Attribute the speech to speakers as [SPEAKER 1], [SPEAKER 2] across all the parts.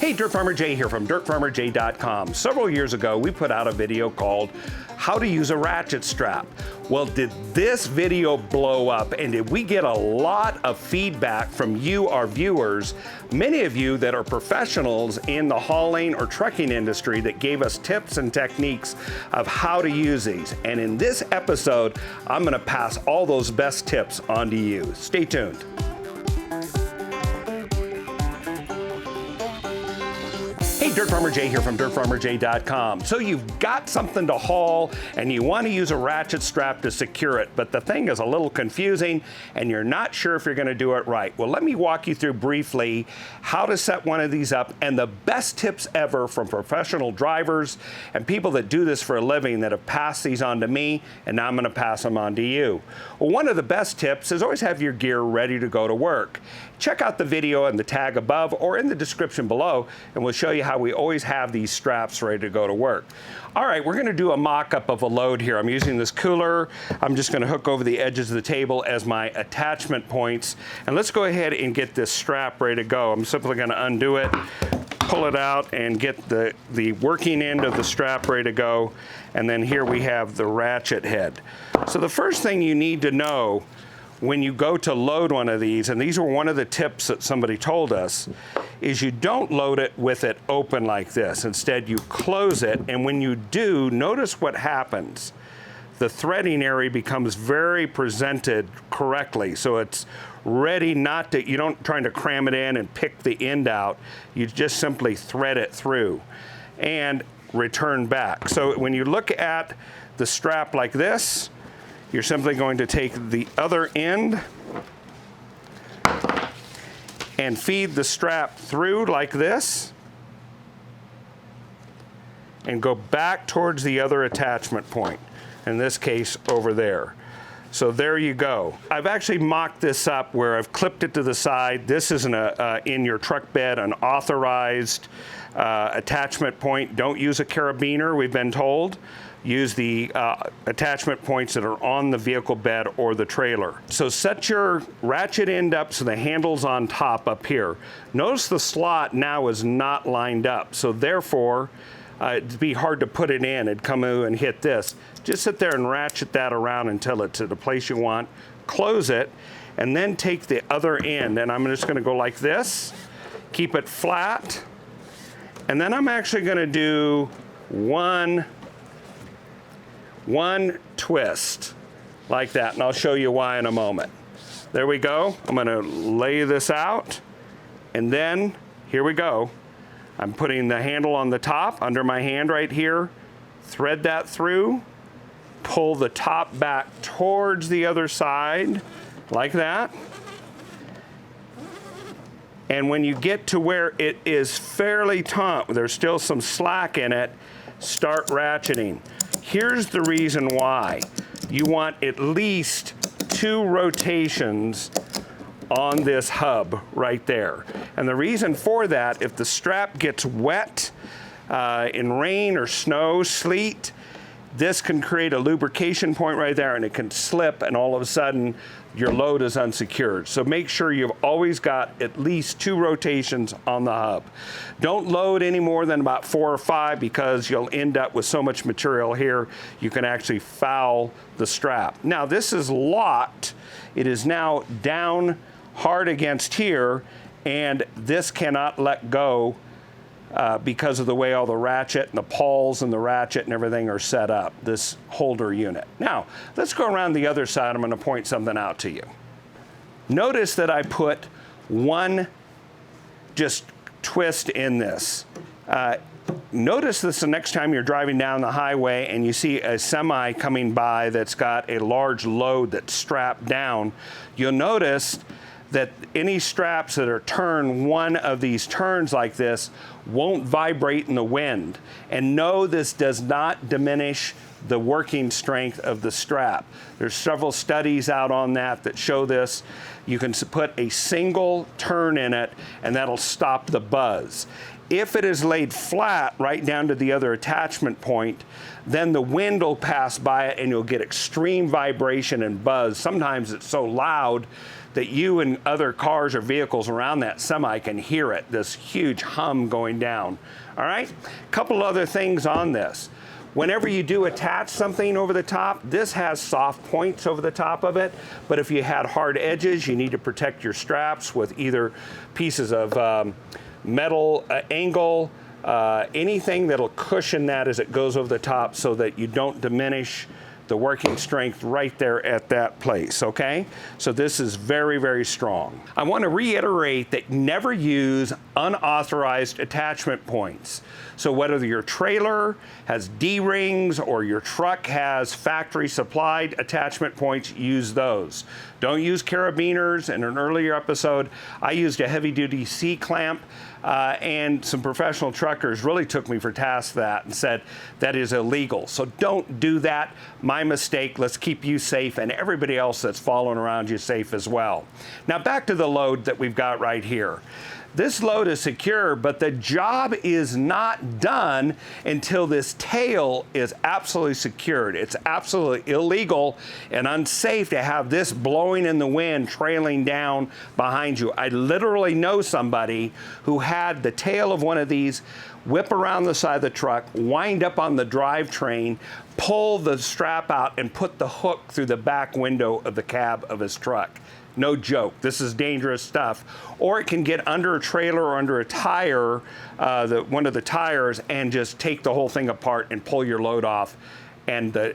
[SPEAKER 1] Hey, DirtFarmer Jay here from DirtFarmerJay.com. Several years ago, we put out a video called How to Use a Ratchet Strap. Well, did this video blow up, and did we get a lot of feedback from you, our viewers, many of you that are professionals in the hauling or trucking industry that gave us tips and techniques of how to use these. And in this episode, I'm gonna pass all those best tips on to you. Stay tuned. Hey, DirtFarmer Jay here from DirtFarmerJ.com. So you've got something to haul and you want to use a ratchet strap to secure it, but the thing is a little confusing and you're not sure if you're going to do it right. Well, let me walk you through briefly how to set one of these up and the best tips ever from professional drivers and people that do this for a living that have passed these on to me, and now I'm going to pass them on to you. Well, one of the best tips is always have your gear ready to go to work. Check out the video and the tag above or in the description below, and we'll show you how we always have these straps ready to go to work. All right, we're gonna do a mock-up of a load here. I'm using this cooler. I'm just gonna hook over the edges of the table as my attachment points. And let's go ahead and get this strap ready to go. I'm simply gonna undo it, pull it out, and get the working end of the strap ready to go. And then here we have the ratchet head. So the first thing you need to know when you go to load one of these, and these were one of the tips that somebody told us, is you don't load it with it open like this. Instead, you close it, and when you do, notice what happens. The threading area becomes very presented correctly, so it's ready not to, you don't try to cram it in and pick the end out. You just simply thread it through and return back. So when you look at the strap like this, you're simply going to take the other end and feed the strap through like this and go back towards the other attachment point, in this case over there. So there you go. I've actually mocked this up where I've clipped it to the side. This is in your truck bed, an authorized attachment point. Don't use a carabiner, we've been told. Use the attachment points that are on the vehicle bed or the trailer. So set your ratchet end up so the handle's on top up here. Notice the slot now is not lined up, so therefore it'd be hard to put it in. It'd come in and hit this. Just sit there and ratchet that around until it's at the place you want. Close it, and then take the other end, and I'm just gonna go like this, keep it flat, and then I'm actually gonna do one twist like that, and I'll show you why in a moment. There we go. I'm gonna lay this out, and then here we go. I'm putting the handle on the top under my hand right here, thread that through, pull the top back towards the other side like that. And when you get to where it is fairly taut, there's still some slack in it, start ratcheting. Here's the reason why. You want at least 2 rotations on this hub right there. And the reason for that, if the strap gets wet in rain or snow, sleet, this can create a lubrication point right there and it can slip, and all of a sudden your load is unsecured. So make sure you've always got at least 2 rotations on the hub. Don't load any more than about 4 or 5 because you'll end up with so much material here, you can actually foul the strap. Now this is locked. It is now down hard against here, and this cannot let go because of the way all the ratchet and the pawls and the ratchet and everything are set up, this holder unit. Now, let's go around the other side. I'm gonna point something out to you. Notice that I put one just twist in this. Notice this the next time you're driving down the highway and you see a semi coming by that's got a large load that's strapped down. You'll notice that any straps that are turned one of these turns like this won't vibrate in the wind. And no, this does not diminish the working strength of the strap. There's several studies out on that show this. You can put a single turn in it and that'll stop the buzz. If it is laid flat right down to the other attachment point, then the wind will pass by it and you'll get extreme vibration and buzz. Sometimes it's so loud that you and other cars or vehicles around that semi can hear it, this huge hum going down. All right, a couple other things on this. Whenever you do attach something over the top, this has soft points over the top of it, but if you had hard edges, you need to protect your straps with either pieces of metal angle, anything that'll cushion that as it goes over the top so that you don't diminish the working strength right there at that place, okay? So this is very, very strong. I want to reiterate that never use unauthorized attachment points. So whether your trailer has D-rings or your truck has factory supplied attachment points, use those. Don't use carabiners. In an earlier episode, I used a heavy-duty C-clamp, and some professional truckers really took me for task that and said that is illegal. So don't do that. My mistake. Let's keep you safe and everybody else that's following around you safe as well. Now back to the load that we've got right here. This load is secure, but the job is not done until this tail is absolutely secured. It's absolutely illegal and unsafe to have this blowing in the wind, trailing down behind you. I literally know somebody who had the tail of one of these whip around the side of the truck, wind up on the drivetrain, pull the strap out, and put the hook through the back window of the cab of his truck. No joke, this is dangerous stuff. Or it can get under a trailer or under a tire, one of the tires, and just take the whole thing apart and pull your load off. And the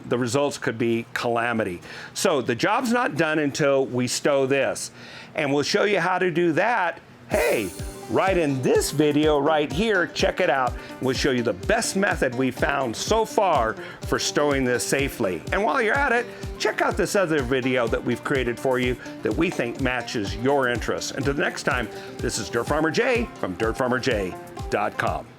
[SPEAKER 1] results could be calamity. So the job's not done until we stow this. And we'll show you how to do that, hey, right in this video right here. Check it out. We'll show you the best method we've found so far for stowing this safely. And while you're at it, check out this other video that we've created for you that we think matches your interests. Until next time, this is DirtFarmer Jay from DirtFarmerJay.com.